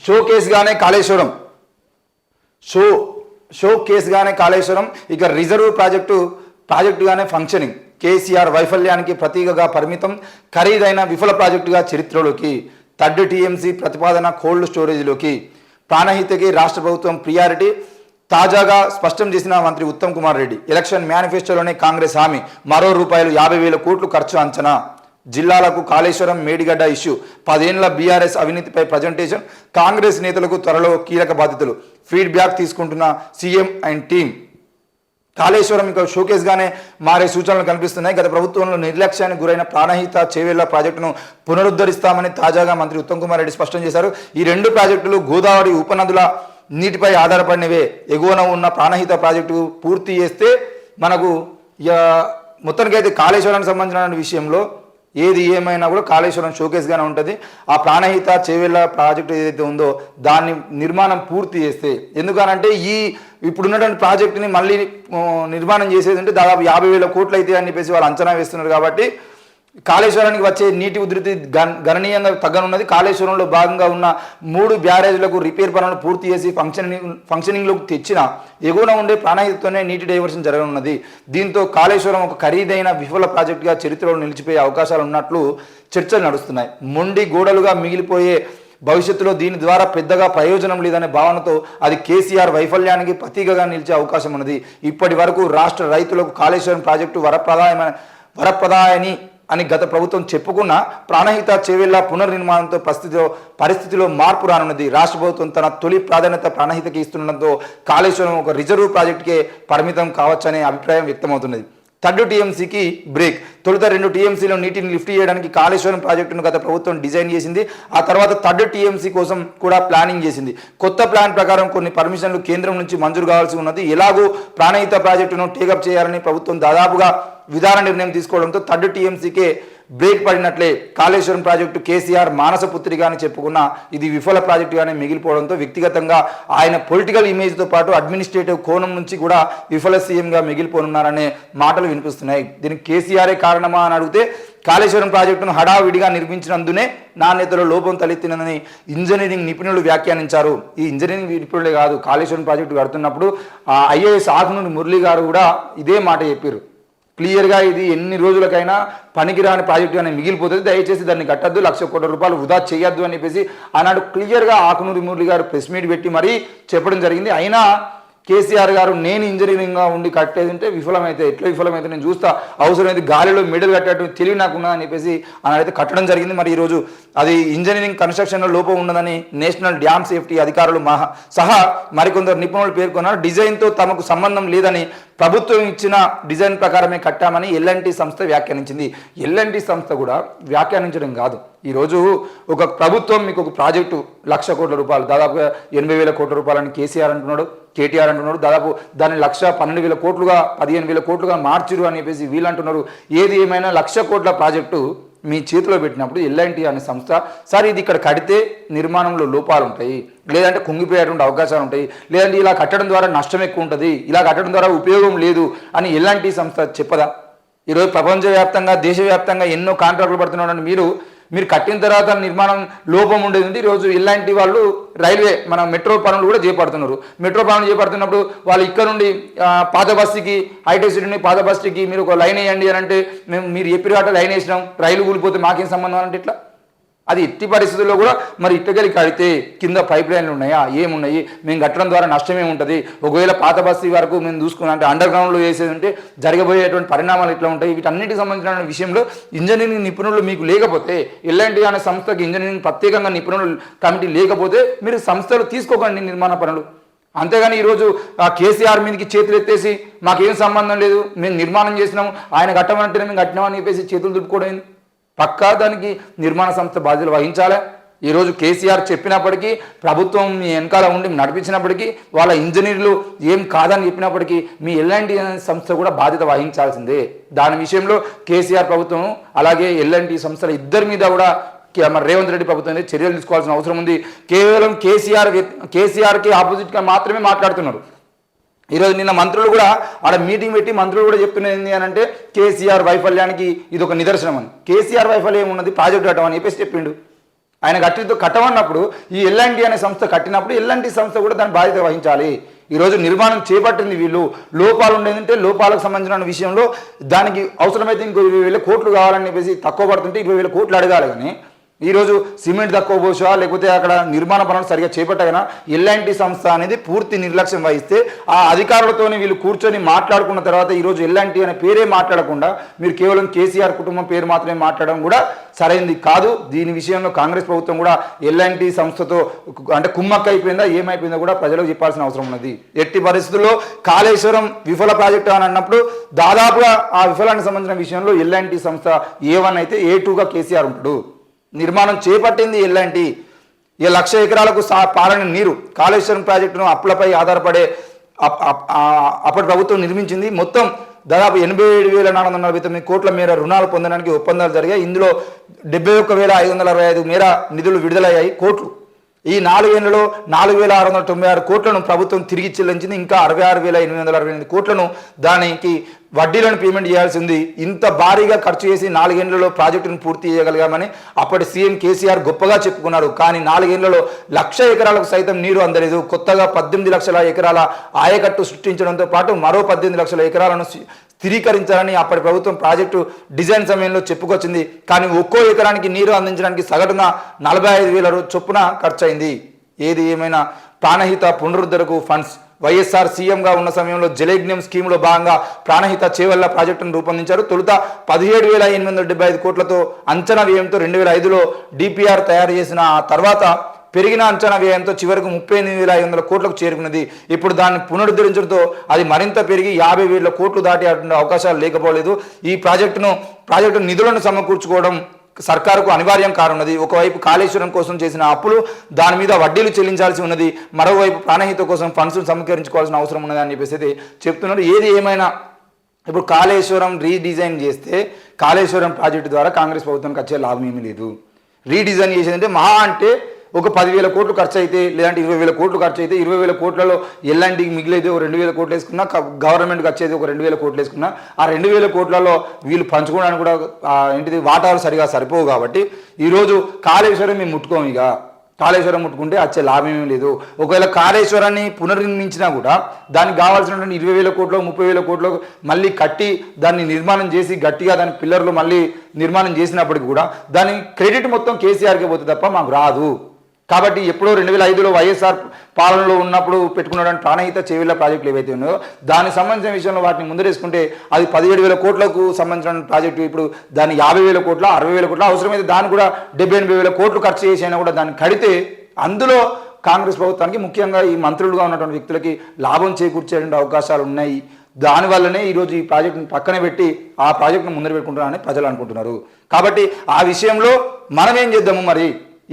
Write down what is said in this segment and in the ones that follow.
Show కేసుగానే Kaleshwaram show కేసుగానే Kaleshwaram ఇక reserve ప్రాజెక్టుగానే functioning. KCR వైఫల్యానికి ప్రతీకగా పరిమితం, ఖరీదైన విఫల ప్రాజెక్టుగా చరిత్రలోకి. థర్డ్ టీఎంసీ ప్రతిపాదన కోల్డ్ స్టోరేజ్లోకి. ప్రాణహితకి రాష్ట్ర ప్రభుత్వం ప్రియారిటీ తాజాగా స్పష్టం చేసిన మంత్రి ఉత్తమ్ కుమార్ రెడ్డి. ఎలక్షన్ మేనిఫెస్టోలోనే కాంగ్రెస్ హామీ, మరో రూపాయలు 50,000 కోట్లు ఖర్చు అంచనా. జిల్లాలకు కాళేశ్వరం మేడిగడ్డ ఇష్యూ, 10 ఏళ్ల బీఆర్ఎస్ అవినీతిపై ప్రజెంటేషన్, కాంగ్రెస్ నేతలకు త్వరలో కీలక బాధ్యతలు, ఫీడ్బ్యాక్ తీసుకుంటున్న సీఎం అండ్ టీం. కాళేశ్వరం ఇంకా షోకేస్గానే మారే సూచనలు కనిపిస్తున్నాయి. గత ప్రభుత్వంలో నిర్లక్ష్యానికి గురైన ప్రాణహిత చేవేళ్ల ప్రాజెక్టును పునరుద్ధరిస్తామని తాజాగా మంత్రి ఉత్తమ్ కుమార్ రెడ్డి స్పష్టం చేశారు. ఈ 2 ప్రాజెక్టులు గోదావరి ఉపనదుల నీటిపై ఆధారపడినవే. ఎగువన ఉన్న ప్రాణహిత ప్రాజెక్టు పూర్తి చేస్తే మనకు మొత్తానికైతే కాళేశ్వరానికి సంబంధించిన విషయంలో ఏది ఏమైనా కూడా కాళేశ్వరం షోకేస్గానే ఉంటుంది. ఆ ప్రాణహిత చేవేళ్ల ప్రాజెక్టు ఏదైతే ఉందో దాన్ని నిర్మాణం పూర్తి చేస్తే, ఎందుకనంటే ఇప్పుడున్నటువంటి ప్రాజెక్టుని మళ్ళీ నిర్మాణం చేసేది అంటే దాదాపు 50,000 కోట్లు అయితే అని చెప్పేసి వాళ్ళు అంచనా వేస్తున్నారు. కాబట్టి కాళేశ్వరానికి వచ్చే నీటి ఉధృతి గణనీయంగా తగ్గనున్నది. కాళేశ్వరంలో భాగంగా ఉన్న 3 బ్యారేజ్లకు రిపేర్ పనులు పూర్తి చేసి ఫంక్షనింగ్లోకి తెచ్చిన ఎగువన ఉండే ప్రాణహితతోనే నీటి డైవర్షన్ జరగనున్నది. దీంతో కాళేశ్వరం ఒక ఖరీదైన విఫల ప్రాజెక్టుగా చరిత్రలో నిలిచిపోయే అవకాశాలు ఉన్నట్లు చర్చలు నడుస్తున్నాయి. మొండి గోడలుగా మిగిలిపోయే భవిష్యత్తులో దీని ద్వారా పెద్దగా ప్రయోజనం లేదనే భావనతో అది కేసీఆర్ వైఫల్యానికి ప్రతీకగా నిలిచే అవకాశం ఉన్నది. ఇప్పటి వరకు రాష్ట్ర రైతులకు కాళేశ్వరం ప్రాజెక్టు వరప్రదాయని అని గత ప్రభుత్వం చెప్పుకున్న ప్రాణహిత చేవేళ్ల పునర్నిర్మాణంతో పరిస్థితిలో మార్పు రానున్నది. రాష్ట్ర ప్రభుత్వం తన తొలి ప్రాధాన్యత ప్రాణహితకి ఇస్తుండటంతో కాళేశ్వరం ఒక రిజర్వ్ ప్రాజెక్టుకే పరిమితం కావచ్చనే అభిప్రాయం వ్యక్తమవుతున్నది. Third టీఎంసీకి break. తొలుత 2 టీఎంసీలో నీటిని లిఫ్ట్ చేయడానికి కాళేశ్వరం ప్రాజెక్టును గత ప్రభుత్వం డిజైన్ చేసింది. ఆ తర్వాత థర్డ్ టీఎంసీ కోసం కూడా ప్లానింగ్ చేసింది. కొత్త ప్లాన్ ప్రకారం కొన్ని పర్మిషన్లు కేంద్రం నుంచి మంజూరు కావాల్సి ఉన్నది. ఎలాగూ ప్రాణహిత ప్రాజెక్టును టేకప్ చేయాలని ప్రభుత్వం దాదాపుగా విధాన నిర్ణయం తీసుకోవడంతో థర్డ్ టీఎంసీకే బ్రేక్ పడినట్లే. కాళేశ్వరం ప్రాజెక్టు కేసీఆర్ మానసపుత్రిగా అని చెప్పుకున్న ఇది విఫల ప్రాజెక్టుగానే మిగిలిపోవడంతో వ్యక్తిగతంగా ఆయన పొలిటికల్ ఇమేజ్తో పాటు అడ్మినిస్ట్రేటివ్ కోణం నుంచి కూడా విఫల సీఎంగా మిగిలిపోనున్నారనే మాటలు వినిపిస్తున్నాయి. దీనికి కేసీఆరే కారణమా అని అడిగితే కాళేశ్వరం ప్రాజెక్టును హడావిడిగా నిర్మించినందునే నాణ్యతలో లోపం తలెత్తినదని ఇంజనీరింగ్ నిపుణులు వ్యాఖ్యానించారు. ఈ ఇంజనీరింగ్ నిపుణులే కాదు, కాళేశ్వరం ప్రాజెక్టు కడుతున్నప్పుడు ఐఏఎస్ ఆకునూరి మురళి గారు కూడా ఇదే మాట చెప్పారు. క్లియర్గా ఇది ఎన్ని రోజులకైనా పనికిరాని ప్రాజెక్టు అని మిగిలిపోతుంది, దయచేసి దాన్ని కట్టద్దు, 1,00,000 కోట్ల రూపాయలు వృధా చేయొద్దు అని చెప్పేసి ఆనాడు క్లియర్గా ఆకునూరి మురళి గారు ప్రెస్ మీట్ పెట్టి మరీ చెప్పడం జరిగింది. అయినా కేసీఆర్ గారు నేను ఇంజనీరింగ్గా ఉండి కట్టేది అంటే విఫలమైతే ఎట్లా విఫలమైతే నేను చూస్తా, అవసరమైతే గాలిలో మెడల్ కట్టేట్టు తెలివి నాకున్నా అని చెప్పేసి ఆనాడైతే కట్టడం జరిగింది. మరి ఈరోజు అది ఇంజనీరింగ్ కన్స్ట్రక్షన్లో లోపం ఉన్నదని నేషనల్ డ్యామ్ సేఫ్టీ అధికారులు సహా మరికొందరు నిపుణులు పేర్కొన్నారు. డిజైన్తో తమకు సంబంధం లేదని, ప్రభుత్వం ఇచ్చిన డిజైన్ ప్రకారమే కట్టామని ఎల్ఎన్టీ సంస్థ వ్యాఖ్యానించింది. ఎల్ఎన్టీ సంస్థ కూడా వ్యాఖ్యానించడం కాదు, ఈరోజు ఒక ప్రభుత్వం మీకు ఒక ప్రాజెక్టు 1,00,000 కోట్ల రూపాయలు, దాదాపుగా 80,000 కోట్ల రూపాయలని కేసీఆర్ అంటున్నాడు, కేటీఆర్ అంటున్నాడు, దాదాపు దాన్ని 1,12,000 కోట్లుగా 15,000 కోట్లుగా మార్చిరు అని చెప్పేసి వీళ్ళు అంటున్నారు. ఏది ఏమైనా 1,00,000 కోట్ల ప్రాజెక్టు మీ చేతిలో పెట్టినప్పుడు ఎల్ఎన్టీ అనే సంస్థ సార్ ఇది ఇక్కడ కడితే నిర్మాణంలో లోపాలు ఉంటాయి, లేదంటే కుంగిపోయేటువంటి అవకాశాలు ఉంటాయి, లేదంటే ఇలా కట్టడం ద్వారా నష్టం ఎక్కువ ఉంటుంది, ఇలా కట్టడం ద్వారా ఉపయోగం లేదు అని ఎల్ఎన్టీ సంస్థ చెప్పదా? ఈరోజు ప్రపంచవ్యాప్తంగా దేశవ్యాప్తంగా ఎన్నో కాంట్రాక్టులు పడుతున్నారని మీరు కట్టిన తర్వాత నిర్మాణం లోపం ఉండేది. ఈరోజు ఇలాంటి వాళ్ళు రైల్వే మన మెట్రో పనులు కూడా చేపడుతున్నారు. మెట్రో పనులు చేపడుతున్నప్పుడు వాళ్ళు ఇక్కడ నుండి పాత బస్తీకి, హైటెక్ సిటీని పాత బస్తీకి మీరు ఒక లైన్ వేయండి అని అంటే మీరు ఎప్పుడు లైన్ వేసినాం, రైలు కూలిపోతే మాకేం సంబంధం అంటే ఇట్లా అది ఎట్టి పరిస్థితుల్లో కూడా మరి ఇటుకలి కడితే కింద పైప్ లైన్లు ఉన్నాయా, ఏమున్నాయి, మేము కట్టడం ద్వారా నష్టమే ఉంటుంది, ఒకవేళ పాత బస్తీ వరకు మేము చూసుకున్నా అంటే అండర్ గ్రౌండ్లో వేసేది ఉంటే జరగబోయేటువంటి పరిణామాలు ఇట్లా ఉంటాయి. వీటన్నిటికి సంబంధించిన విషయంలో ఇంజనీరింగ్ నిపుణులు మీకు లేకపోతే, ఎల్ఎన్టీ అనే సంస్థకి ఇంజనీరింగ్ ప్రత్యేకంగా నిపుణులు కమిటీ లేకపోతే మీరు సంస్థలు తీసుకోకండి నిర్మాణ పనులు. అంతేగాని ఈరోజు కేసీఆర్ మీదకి చేతులు ఎత్తేసి మాకేం సంబంధం లేదు, మేము నిర్మాణం చేసినాము, ఆయన కట్టమంటేనే మేము కట్టినామని చెప్పేసి చేతులు దులుపుకోవడం పక్కా దానికి నిర్మాణ సంస్థ బాధ్యతలు వహించాలి. ఈరోజు కేసీఆర్ చెప్పినప్పటికీ, ప్రభుత్వం మీ వెనకాల ఉండి నడిపించినప్పటికీ, వాళ్ళ ఇంజనీర్లు ఏం కాదని చెప్పినప్పటికీ మీ ఎల్ఎన్టీ సంస్థ కూడా బాధ్యత వహించాల్సిందే. దాని విషయంలో కేసీఆర్ ప్రభుత్వం అలాగే ఎల్ఎన్టీ సంస్థల ఇద్దరి మీద కూడా మరి రేవంత్ రెడ్డి ప్రభుత్వం చర్యలు తీసుకోవాల్సిన అవసరం ఉంది. కేవలం కేసీఆర్కి ఆపోజిట్గా మాత్రమే మాట్లాడుతున్నారు. ఈరోజు నిన్న మంత్రులు కూడా ఆడ మీటింగ్ పెట్టి మంత్రులు కూడా చెప్తున్నది ఏంటి అని అంటే కేసీఆర్ వైఫల్యానికి ఇది ఒక నిదర్శనం అని. కేసీఆర్ వైఫల్యం ఏమున్నది, ప్రాజెక్టు కట్టమని చెప్పేసి చెప్పిండు. ఆయన కట్టమన్నప్పుడు ఈ ఎల్ఎన్టీ అనే సంస్థ కట్టినప్పుడు ఎల్ఎన్టీ సంస్థ కూడా దాని బాధ్యత వహించాలి. ఈరోజు నిర్మాణం చేపట్టింది వీళ్ళు, లోపాలు ఉండేదంటే లోపాలకు సంబంధించిన విషయంలో దానికి అవసరమైతే ఇంకో 20,000 కోట్లు కావాలని చెప్పేసి తక్కువ పడుతుంటే 20,000 కోట్లు అడగాలి. కానీ ఈరోజు సిమెంట్ తక్కువ పోసా లేకపోతే అక్కడ నిర్మాణ పనులు సరిగా చేపట్టగానే ఎల్ఎన్టీ సంస్థ అనేది పూర్తి నిర్లక్ష్యం వహిస్తే ఆ అధికారులతోని వీళ్ళు కూర్చొని మాట్లాడుకున్న తర్వాత ఈరోజు ఎల్ఎన్టీ అనే పేరే మాట్లాడకుండా మీరు కేవలం కేసీఆర్ కుటుంబం పేరు మాత్రమే మాట్లాడడం కూడా సరైనది కాదు. దీని విషయంలో కాంగ్రెస్ ప్రభుత్వం కూడా ఎల్ఎన్టీ సంస్థతో అంటే కుమ్మక్క అయిపోయిందా ఏమైపోయిందో కూడా ప్రజలకు చెప్పాల్సిన అవసరం ఉన్నది. ఎట్టి పరిస్థితుల్లో కాళేశ్వరం విఫల ప్రాజెక్టు అని అన్నప్పుడు దాదాపుగా ఆ విఫలానికి సంబంధించిన విషయంలో ఎల్ఎన్టీ సంస్థ A1 అయితే A2గా కేసీఆర్ ఉంటాడు. నిర్మాణం చేపట్టింది ఎల్ఎన్టీ. 1,00,000 ఎకరాలకు పారని నీరు కాళేశ్వరం ప్రాజెక్టును అప్పులపై ఆధారపడే అప్పటి ప్రభుత్వం నిర్మించింది. మొత్తం దాదాపు 87,449 కోట్ల మేర రుణాలు పొందడానికి ఒప్పందాలు జరిగాయి. ఇందులో 71,565 మేర నిధులు విడుదలయ్యాయి కోట్లు. ఈ 4 ఏళ్లలో 4,696 కోట్లను ప్రభుత్వం తిరిగి చెల్లించింది. ఇంకా 66,868 కోట్లను దానికి వడ్డీలను పేమెంట్ చేయాల్సి ఉంది. ఇంత భారీగా ఖర్చు చేసి 4 ఏళ్లలో ప్రాజెక్టును పూర్తి చేయగలిగామని అప్పటి సీఎం కేసీఆర్ గొప్పగా చెప్పుకున్నారు. కానీ 4 ఏళ్లలో 1,00,000 ఎకరాలకు సైతం నీరు అందలేదు. కొత్తగా 18 లక్షల ఎకరాల ఆయకట్టు సృష్టించడంతో పాటు మరో 18 లక్షల ఎకరాలను స్థిరీకరించాలని అప్పటి ప్రభుత్వం ప్రాజెక్టు డిజైన్ సమయంలో చెప్పుకొచ్చింది. కానీ ఒక్కో ఎకరానికి నీరు అందించడానికి సగటున 45,000 చొప్పున ఖర్చయింది. ఏది ఏమైనా ప్రాణహిత పునరుద్ధరణకు ఫండ్స్ వైఎస్ఆర్ సీఎంగా ఉన్న సమయంలో జలయజ్ఞం స్కీమ్లో భాగంగా ప్రాణహిత చేవల్ల ప్రాజెక్టును రూపొందించారు. తొలుత 17,875 కోట్లతో అంచనా వ్యయంతో 2005లో డిపిఆర్ తయారు చేసిన ఆ తర్వాత పెరిగిన అంచనా వ్యయంతో చివరకు 38,500 కోట్లకు చేరుకున్నది. ఇప్పుడు దాన్ని పునరుద్ధరించడంతో అది మరింత పెరిగి 50,000 కోట్లు దాటి అవకాశాలు లేకపోలేదు. ఈ ప్రాజెక్టు నిధులను సమకూర్చుకోవడం సర్కారుకు అనివార్యం కానున్నది. ఒకవైపు కాళేశ్వరం కోసం చేసిన అప్పులు దాని మీద వడ్డీలు చెల్లించాల్సి ఉన్నది, మరోవైపు ప్రాణహిత కోసం ఫండ్స్ సమీకరించుకోవాల్సిన అవసరం ఉన్నది అని చెప్పేసి చెప్తున్నారు. ఏది ఏమైనా ఇప్పుడు కాళేశ్వరం రీడిజైన్ చేస్తే కాళేశ్వరం ప్రాజెక్టు ద్వారా కాంగ్రెస్ ప్రభుత్వానికి వచ్చే లాభం ఏమీ లేదు. రీడిజైన్ చేసేదంటే మహా అంటే ఒక 10,000 కోట్లు ఖర్చు అయితే, లేదంటే 20,000 కోట్లు ఖర్చు అయితే 20,000 కోట్లలో ఎల్ఎన్టీకి మిగిలేదు 2,000 కోట్లు వేసుకున్నా, గవర్నమెంట్కి వచ్చేది ఒక 2,000 కోట్లు వేసుకున్నా, ఆ 2,000 కోట్లలో వీళ్ళు పంచుకోవడానికి కూడా ఏంటిది వాటాలు సరిగా సరిపోవు. కాబట్టి ఈరోజు కాళేశ్వరం మేము ముట్టుకోము. ఇక కాళేశ్వరం ముట్టుకుంటే వచ్చే లాభం ఏమీ లేదు. ఒకవేళ కాళేశ్వరాన్ని పునర్నిర్మించినా కూడా దానికి కావాల్సినటువంటి 20,000 కోట్లు 30,000 కోట్లు మళ్ళీ కట్టి దాన్ని నిర్మాణం చేసి గట్టిగా దాని పిల్లర్లు మళ్ళీ నిర్మాణం చేసినప్పటికీ కూడా దాని క్రెడిట్ మొత్తం కేసీఆర్కే పోతుంది తప్ప మాకు రాదు. కాబట్టి ఎప్పుడో 2005లో వైఎస్ఆర్ పాలనలో ఉన్నప్పుడు పెట్టుకున్నటువంటి ప్రాణహిత చేవెళ్ల ప్రాజెక్టులు ఏవైతే ఉన్నాయో దానికి సంబంధించిన విషయంలో వాటిని ముందరేసుకుంటే అది 17,000 కోట్లకు సంబంధించిన ప్రాజెక్టు ఇప్పుడు దాన్ని 50,000 కోట్ల 60,000 కోట్ల అవసరమైతే దాన్ని కూడా 70,000-80,000 కోట్లు ఖర్చు చేసి అయినా కూడా దాన్ని కడితే అందులో కాంగ్రెస్ ప్రభుత్వానికి ముఖ్యంగా ఈ మంత్రులుగా ఉన్నటువంటి వ్యక్తులకి లాభం చేకూర్చే అవకాశాలు ఉన్నాయి. దానివల్లనే ఈరోజు ఈ ప్రాజెక్టును పక్కనే పెట్టి ఆ ప్రాజెక్టును ముందర పెట్టుకుంటున్నారని ప్రజలు అనుకుంటున్నారు. కాబట్టి ఆ విషయంలో మనం ఏం చేద్దాము మరి?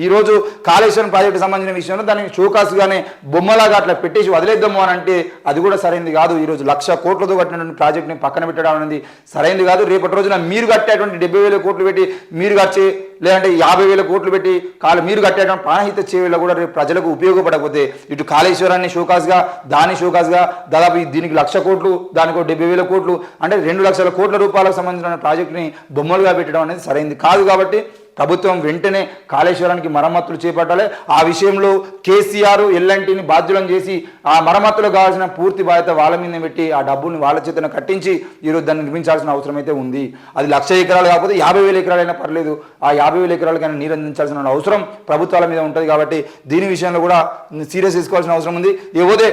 ఈరోజు కాళేశ్వరం ప్రాజెక్టు సంబంధించిన విషయంలో దాన్ని షోకాసుగానే బొమ్మలాగా అట్లా పెట్టేసి వదిలేద్దాము అని అంటే అది కూడా సరైనది కాదు. ఈరోజు 1,00,000 కోట్లతో కట్టినటువంటి ప్రాజెక్ట్ని పక్కన పెట్టడం అనేది సరైనది కాదు. రేపటి రోజున మీరు కట్టేటువంటి 70,000 కోట్లు పెట్టి మీరు కట్టే, లేదంటే 50,000 కోట్లు పెట్టి మీరు కట్టేటువంటి ప్రాణహిత చేవేళ్ళ కూడా రేపు ప్రజలకు ఉపయోగపడకపోతే ఇటు కాళేశ్వరాన్ని షోకాసుగా దాని షోకాసుగా దాదాపు దీనికి 1,00,000 కోట్లు దానికి 70,000 కోట్లు అంటే 2,00,000 కోట్ల రూపాయలకు సంబంధించిన ప్రాజెక్టుని బొమ్మలుగా పెట్టడం అనేది సరైనది కాదు. కాబట్టి ప్రభుత్వం వెంటనే కాళేశ్వరానికి మరమ్మతులు చేపట్టాలి. ఆ విషయంలో కేసీఆర్ ఎల్ఎన్టీని బాధ్యులను చేసి ఆ మరమ్మతులకు కావాల్సిన పూర్తి బాధ్యత వాళ్ళ మీద పెట్టి ఆ డబ్బుని వాళ్ళ చేతన కట్టించి ఈరోజు దాన్ని నిర్మించాల్సిన అవసరం అయితే ఉంది. అది 1,00,000 ఎకరాలు కాకపోతే 50,000 ఎకరాలైనా పర్లేదు, ఆ 50,000 ఎకరాలకైనా నీరు అందించాల్సిన అవసరం ప్రభుత్వాల మీద ఉంటుంది. కాబట్టి దీని విషయంలో కూడా సీరియస్ తీసుకోవాల్సిన అవసరం ఉంది. ఏవోదే